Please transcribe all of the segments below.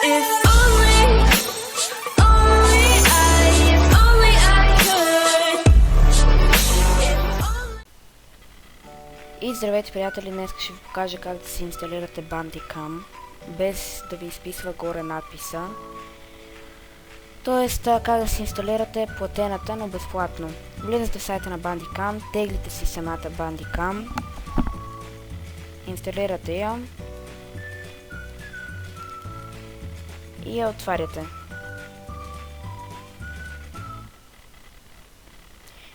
If only I, if only I could. И здравейте, приятели, днес ще ви покажа как да си инсталирате Bandicam без да ви изписва горе надписа. Тоест как да си инсталирате платената, но безплатно. Влизате в сайта на Bandicam, теглите си самата Bandicam, инсталирате я и я отваряте.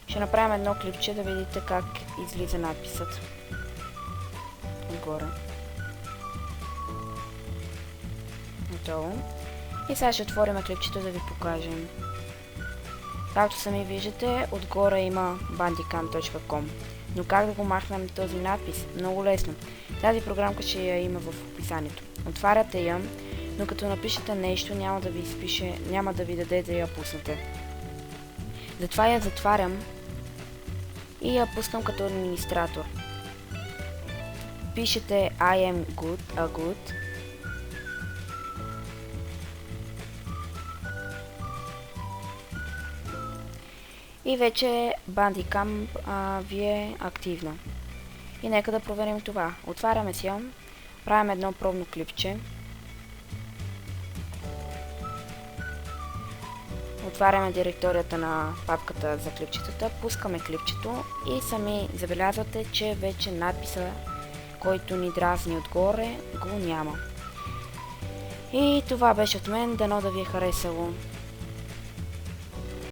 Ще направим едно клипче да видите как излиза надписът отгоре. Готово. И сега ще отворим клипчето да ви покажем. Както сами виждате, отгоре има bandicam.com. Но как да го махнем този надпис? Много лесно. Тази програмка ще я има в описанието. Отваряте я, но като напишете нещо няма да ви изпише, няма да ви даде да я пуснете. Затова я затварям и я пускам като администратор. Пишете I am good. И вече Bandicam ви е активна. И нека да проверим това. Отваряме си я, правим едно пробно клипче. Отваряме директорията на папката за клипчетата, пускаме клипчето и сами забелязвате, че вече надписа, който ни дразни отгоре, го няма. И това беше от мен, дано да ви е харесало.